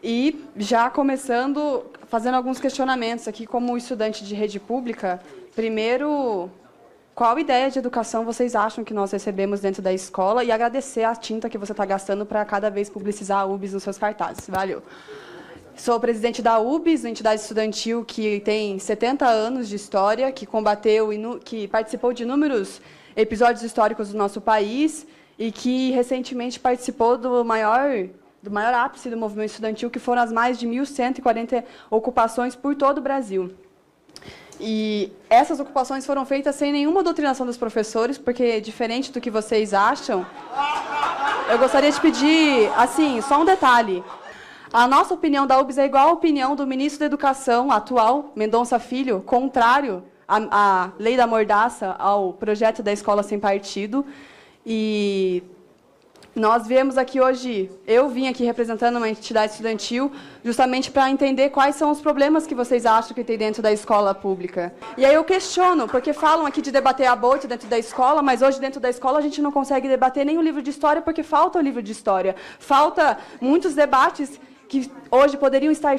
E já começando, fazendo alguns questionamentos aqui como estudante de rede pública. Primeiro, qual ideia de educação vocês acham que nós recebemos dentro da escola? E agradecer a tinta que você está gastando para cada vez publicizar a UBS nos seus cartazes. Valeu. Sou presidente da UBS, uma entidade estudantil que tem 70 anos de história, que combateu, que participou de inúmeros episódios históricos do nosso país e que recentemente participou do maior ápice do movimento estudantil, que foram as mais de 1.140 ocupações por todo o Brasil. E essas ocupações foram feitas sem nenhuma doutrinação dos professores, porque, diferente do que vocês acham, eu gostaria de pedir, assim, só um detalhe. A nossa opinião da UBS é igual à opinião do ministro da Educação atual, Mendonça Filho, contrário à lei da mordaça, ao projeto da escola sem partido. E nós viemos aqui hoje, eu vim aqui representando uma entidade estudantil, justamente para entender quais são os problemas que vocês acham que tem dentro da escola pública. E aí eu questiono, porque falam aqui de debater aborto dentro da escola, mas hoje dentro da escola a gente não consegue debater nem o livro de história, porque falta o livro de história. Falta muitos debates que hoje poderiam estar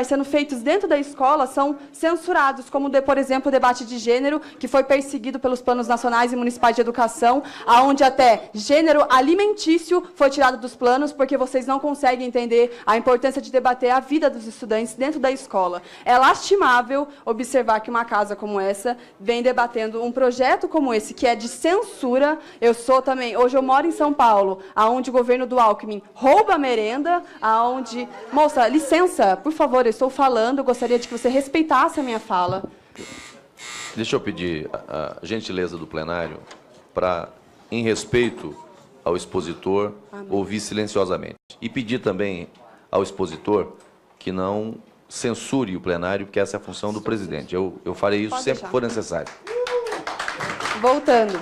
sendo feitos dentro da escola, são censurados, como, por exemplo, o debate de gênero, que foi perseguido pelos planos nacionais e municipais de educação, onde até gênero alimentício foi tirado dos planos, porque vocês não conseguem entender a importância de debater a vida dos estudantes dentro da escola. É lastimável observar que uma casa como essa vem debatendo um projeto como esse, que é de censura. Hoje eu moro em São Paulo, onde o governo do Alckmin rouba a merenda, onde... Moça, licença, por favor, eu estou falando, eu gostaria de que você respeitasse a minha fala. Deixa eu pedir a gentileza do plenário para, em respeito ao expositor, ouvir silenciosamente. E pedir também ao expositor que não censure o plenário, porque essa é a função do presidente. Eu farei isso sempre que for necessário. Voltando.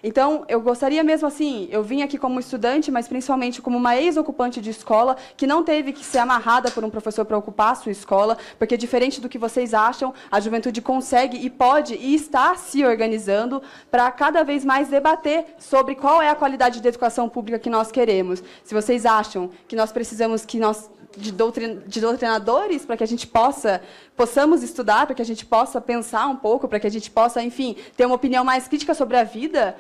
Então, eu gostaria mesmo assim, eu vim aqui como estudante, mas principalmente como uma ex-ocupante de escola, que não teve que ser amarrada por um professor para ocupar a sua escola, porque, diferente do que vocês acham, a juventude consegue e pode e está se organizando para cada vez mais debater sobre qual é a qualidade de educação pública que nós queremos. Se vocês acham que nós precisamos de doutrinadores para que a gente possamos estudar, para que a gente possa pensar um pouco, para que a gente possa, enfim, ter uma opinião mais crítica sobre a vida,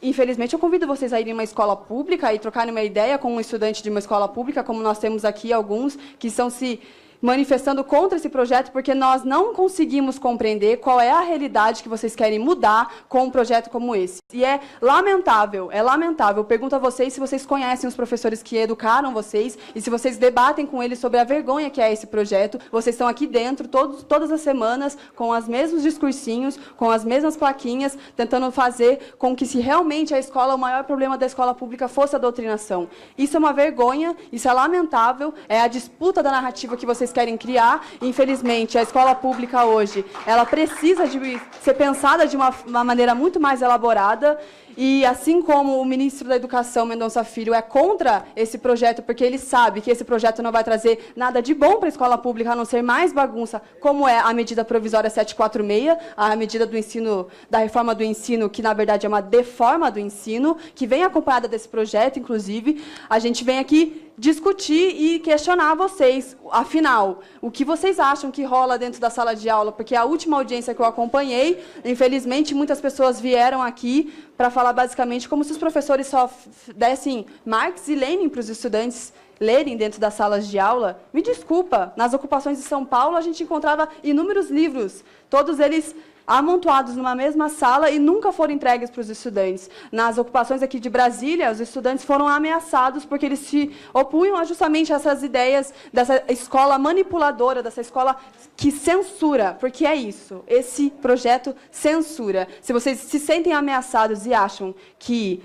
infelizmente, eu convido vocês a irem em uma escola pública e trocarem uma ideia com um estudante de uma escola pública, como nós temos aqui alguns que estão se manifestando contra esse projeto, porque nós não conseguimos compreender qual é a realidade que vocês querem mudar com um projeto como esse. E é lamentável, é lamentável. Eu pergunto a vocês se vocês conhecem os professores que educaram vocês e se vocês debatem com eles sobre a vergonha que é esse projeto. Vocês estão aqui dentro todas as semanas com os mesmos discursinhos, com as mesmas plaquinhas, tentando fazer com que, se realmente a escola, o maior problema da escola pública fosse a doutrinação. Isso é uma vergonha, isso é lamentável, é a disputa da narrativa que vocês querem criar. Infelizmente, a escola pública hoje, ela precisa de ser pensada de uma maneira muito mais elaborada. E, assim como o ministro da Educação, Mendonça Filho, é contra esse projeto, porque ele sabe que esse projeto não vai trazer nada de bom para a escola pública, a não ser mais bagunça, como é a medida provisória 746, a medida do ensino, da reforma do ensino, que, na verdade, é uma deforma do ensino, que vem acompanhada desse projeto, inclusive. A gente vem aqui discutir e questionar vocês, afinal, o que vocês acham que rola dentro da sala de aula, porque a última audiência que eu acompanhei, infelizmente, muitas pessoas vieram aqui para falar basicamente como se os professores só dessem Marx e Lenin para os estudantes lerem dentro das salas de aula. Me desculpa, nas ocupações de São Paulo a gente encontrava inúmeros livros, todos eles amontoados numa mesma sala e nunca foram entregues para os estudantes. Nas ocupações aqui de Brasília, os estudantes foram ameaçados porque eles se opunham justamente a essas ideias dessa escola manipuladora, dessa escola que censura, porque é isso, esse projeto censura. Se vocês se sentem ameaçados e acham que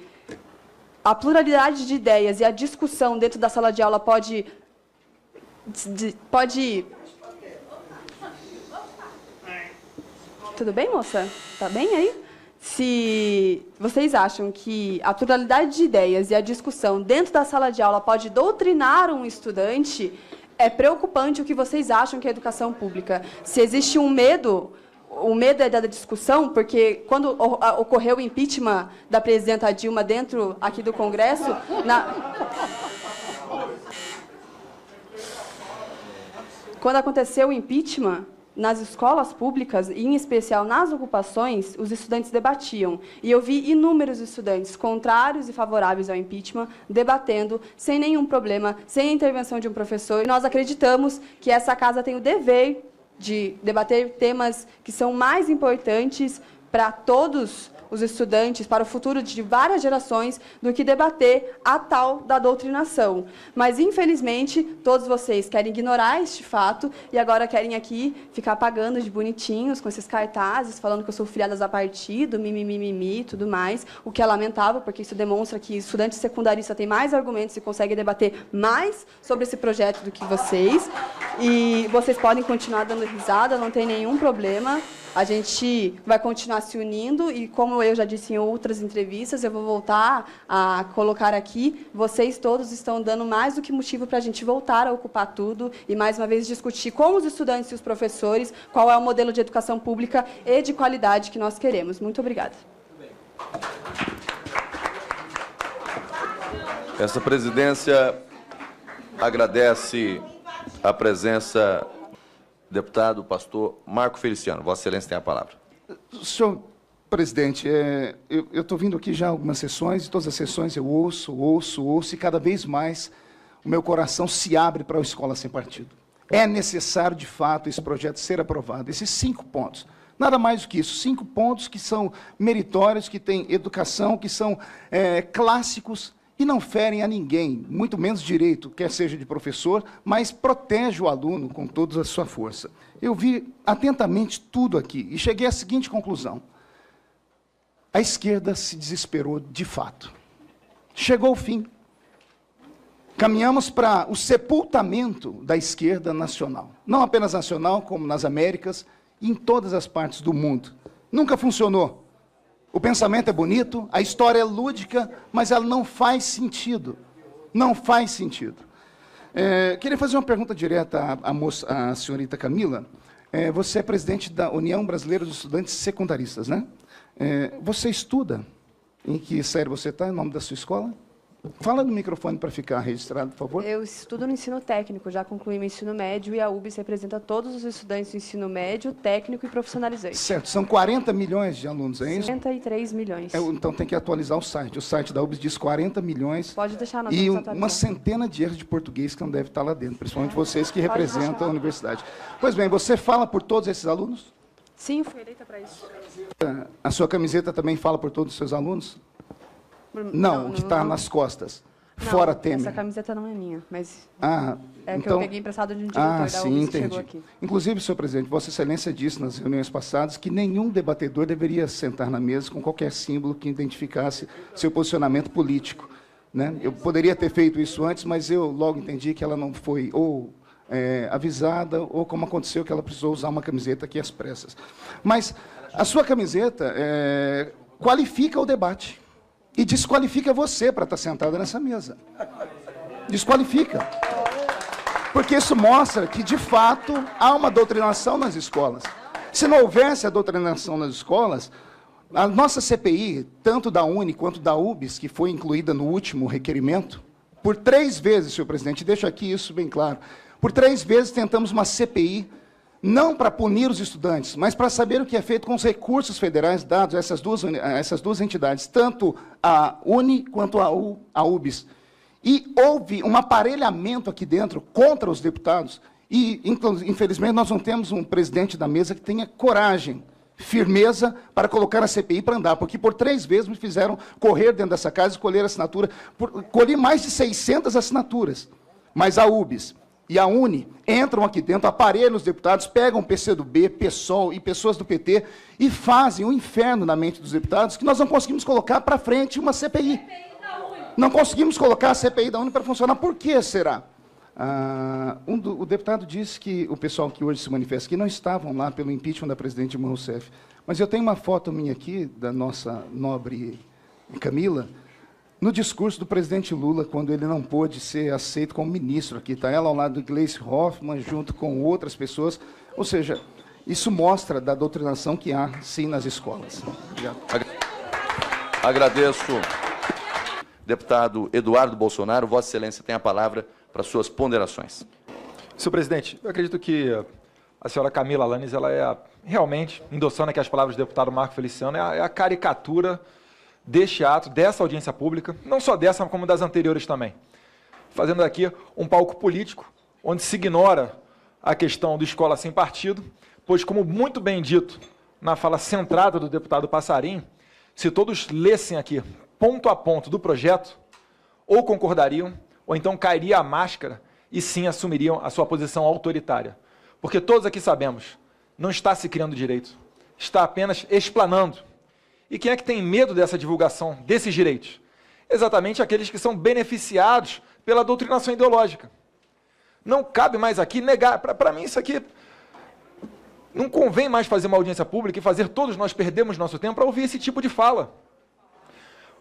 a pluralidade de ideias e a discussão dentro da sala de aula pode Tudo bem, moça? Tá bem aí? Se vocês acham que a pluralidade de ideias e a discussão dentro da sala de aula pode doutrinar um estudante, é preocupante o que vocês acham que é a educação pública. Se existe um medo, o medo é da discussão, porque quando ocorreu o impeachment da presidenta Dilma dentro aqui do Congresso, quando aconteceu o impeachment, nas escolas públicas, e em especial nas ocupações, os estudantes debatiam. E eu vi inúmeros estudantes contrários e favoráveis ao impeachment debatendo sem nenhum problema, sem a intervenção de um professor. E nós acreditamos que essa casa tem o dever de debater temas que são mais importantes para todos os estudantes, para o futuro de várias gerações, do que debater a tal da doutrinação. Mas, infelizmente, todos vocês querem ignorar este fato e agora querem aqui ficar pagando de bonitinhos com esses cartazes, falando que eu sou filiadas a partido, mimimi e tudo mais, o que é lamentável, porque isso demonstra que estudante secundarista tem mais argumentos e consegue debater mais sobre esse projeto do que vocês. E vocês podem continuar dando risada, não tem nenhum problema. A gente vai continuar se unindo e, como eu já disse em outras entrevistas, eu vou voltar a colocar aqui, vocês todos estão dando mais do que motivo para a gente voltar a ocupar tudo e, mais uma vez, discutir com os estudantes e os professores qual é o modelo de educação pública e de qualidade que nós queremos. Muito obrigada. Essa presidência agradece a presença deputado, pastor Marco Feliciano. Vossa Excelência tem a palavra. Senhor presidente, eu estou vindo aqui já algumas sessões, e todas as sessões eu ouço, e cada vez mais o meu coração se abre para a escola sem partido. É necessário, de fato, esse projeto ser aprovado. Esses 5 pontos. Nada mais do que isso. 5 pontos que são meritórios, que têm educação, que são clássicos, e não ferem a ninguém, muito menos direito, quer seja de professor, mas protege o aluno com toda a sua força. Eu vi atentamente tudo aqui e cheguei à seguinte conclusão. A esquerda se desesperou de fato. Chegou o fim. Caminhamos para o sepultamento da esquerda nacional. Não apenas nacional, como nas Américas e em todas as partes do mundo. Nunca funcionou. O pensamento é bonito, a história é lúdica, mas ela não faz sentido. Não faz sentido. Queria fazer uma pergunta direta à senhorita Camila. Você é presidente da União Brasileira dos Estudantes Secundaristas, né? Você estuda? Em que série você está? Em nome da sua escola? Fala no microfone para ficar registrado, por favor. Eu estudo no ensino técnico, já concluí meu ensino médio e a UBS representa todos os estudantes do ensino médio, técnico e profissionalizante. Certo, são 40 milhões de alunos, é isso? 63 milhões. Então tem que atualizar o site. O site da UBS diz 40 milhões. Pode deixar na e uma centena de erros de português que não deve estar lá dentro, principalmente vocês que representam a universidade. Pois bem, você fala por todos esses alunos? Sim, fui eleita para isso. A sua camiseta também fala por todos os seus alunos? Não, que está nas costas. Fora Temer. Essa camiseta não é minha, mas que eu peguei emprestado de um diretor da UBS que chegou aqui. Inclusive, senhor presidente, Vossa Excelência disse nas reuniões passadas que nenhum debatedor deveria sentar na mesa com qualquer símbolo que identificasse seu posicionamento político, né? Eu poderia ter feito isso antes, mas eu logo entendi que ela não foi avisada, ou como aconteceu, que ela precisou usar uma camiseta aqui às pressas. Mas a sua camiseta qualifica o debate. E desqualifica você para estar sentada nessa mesa. Desqualifica. Porque isso mostra que, de fato, há uma doutrinação nas escolas. Se não houvesse a doutrinação nas escolas, a nossa CPI, tanto da UNE quanto da UBS, que foi incluída no último requerimento, por 3 vezes, senhor presidente, deixo aqui isso bem claro, por 3 vezes tentamos uma CPI, não para punir os estudantes, mas para saber o que é feito com os recursos federais dados a essas duas entidades, tanto a UNE quanto a UBS. E houve um aparelhamento aqui dentro contra os deputados, e, infelizmente, nós não temos um presidente da mesa que tenha coragem, firmeza, para colocar a CPI para andar, porque por 3 vezes me fizeram correr dentro dessa casa, escolher assinatura, colhi mais de 600 assinaturas, mas a UBS e a UNE entram aqui dentro, aparelham os deputados, pegam PCdoB, PSOL e pessoas do PT e fazem um inferno na mente dos deputados que nós não conseguimos colocar para frente uma CPI. Não conseguimos colocar a CPI da UNE para funcionar. Por que será? O deputado disse que o pessoal que hoje se manifesta aqui não estavam lá pelo impeachment da presidente Dilma Rousseff. Mas eu tenho uma foto minha aqui, da nossa nobre Camila, no discurso do presidente Lula, quando ele não pôde ser aceito como ministro aqui. Está ela ao lado do Gleisi Hoffmann, junto com outras pessoas. Ou seja, isso mostra da doutrinação que há, sim, nas escolas. Obrigado. Agradeço. Deputado Eduardo Bolsonaro, Vossa Excelência tem a palavra para suas ponderações. Senhor presidente, eu acredito que a senhora Camila Alanis, ela é realmente, endossando aqui as palavras do deputado Marco Feliciano, é a caricatura deste ato, dessa audiência pública, não só dessa, como das anteriores também. Fazendo aqui um palco político, onde se ignora a questão do escola sem partido, pois, como muito bem dito na fala centrada do deputado Passarinho, se todos lessem aqui, ponto a ponto do projeto, ou concordariam, ou então cairia a máscara e sim assumiriam a sua posição autoritária. Porque todos aqui sabemos, não está se criando direito, está apenas explanando. E quem é que tem medo dessa divulgação, desses direitos? Exatamente aqueles que são beneficiados pela doutrinação ideológica. Não cabe mais aqui negar, para mim isso aqui, não convém mais fazer uma audiência pública e fazer todos nós perdermos nosso tempo para ouvir esse tipo de fala.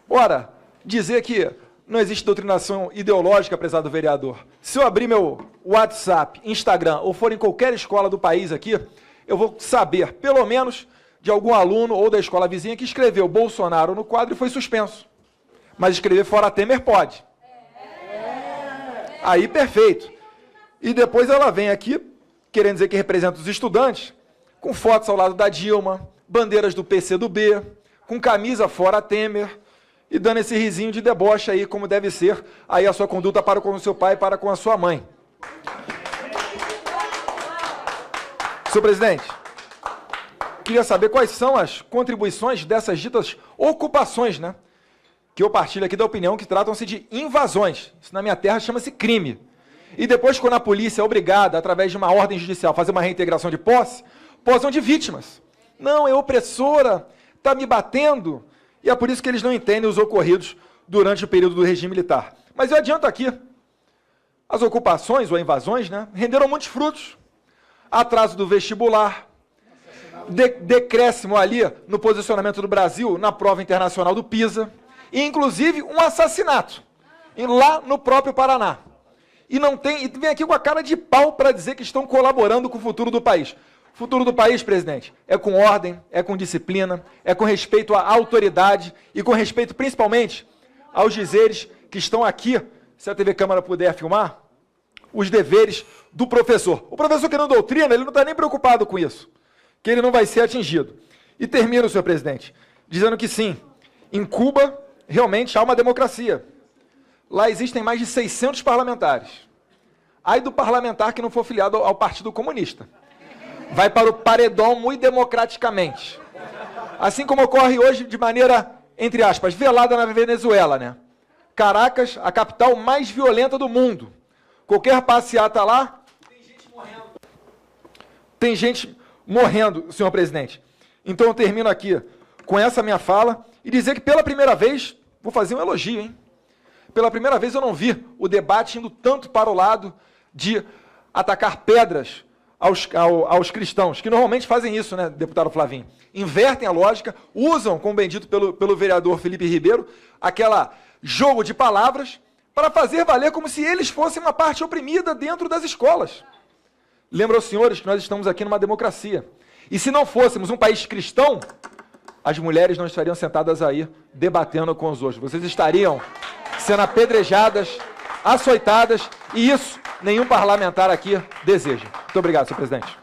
Ora, dizer que não existe doutrinação ideológica, prezado vereador. Se eu abrir meu WhatsApp, Instagram, ou for em qualquer escola do país aqui, eu vou saber, pelo menos, de algum aluno ou da escola vizinha que escreveu Bolsonaro no quadro e foi suspenso. Mas escrever fora Temer pode. Aí, perfeito. E depois ela vem aqui, querendo dizer que representa os estudantes, com fotos ao lado da Dilma, bandeiras do PCdoB, com camisa fora Temer, e dando esse risinho de deboche aí, como deve ser aí a sua conduta para com o seu pai e para com a sua mãe. Senhor presidente, queria saber quais são as contribuições dessas ditas ocupações, né? Que eu partilho aqui da opinião que tratam-se de invasões. Isso na minha terra chama-se crime. E depois, quando a polícia é obrigada, através de uma ordem judicial, a fazer uma reintegração de posse, posam de vítimas. Não, é opressora, está me batendo. E é por isso que eles não entendem os ocorridos durante o período do regime militar. Mas eu adianto aqui, as ocupações ou invasões, né, renderam muitos frutos. Atraso do vestibular, decréscimo ali no posicionamento do Brasil na prova internacional do PISA, e inclusive um assassinato lá no próprio Paraná. E vem aqui com a cara de pau para dizer que estão colaborando com o futuro do país. O futuro do país, presidente, é com ordem, é com disciplina, é com respeito à autoridade e com respeito, principalmente, aos dizeres que estão aqui, se a TV Câmara puder filmar, os deveres do professor. O professor que não doutrina, ele não está nem preocupado com isso, que ele não vai ser atingido. E termino, senhor presidente, dizendo que sim, em Cuba, realmente há uma democracia. Lá existem mais de 600 parlamentares. Ai do parlamentar que não for filiado ao Partido Comunista. Vai para o paredão muito democraticamente. Assim como ocorre hoje de maneira, entre aspas, velada na Venezuela, né? Caracas, a capital mais violenta do mundo. Qualquer passeata lá, tem gente morrendo. Tem gente morrendo, senhor presidente. Então eu termino aqui com essa minha fala e dizer que pela primeira vez, vou fazer um elogio, hein? Pela primeira vez eu não vi o debate indo tanto para o lado de atacar pedras aos cristãos, que normalmente fazem isso, né, deputado Flavinho? Invertem a lógica, usam, como bem dito pelo vereador Felipe Ribeiro, aquela jogo de palavras para fazer valer como se eles fossem uma parte oprimida dentro das escolas. Lembro aos senhores que nós estamos aqui numa democracia. E se não fôssemos um país cristão, as mulheres não estariam sentadas aí debatendo com os outros. Vocês estariam sendo apedrejadas, açoitadas, e isso nenhum parlamentar aqui deseja. Muito obrigado, senhor presidente.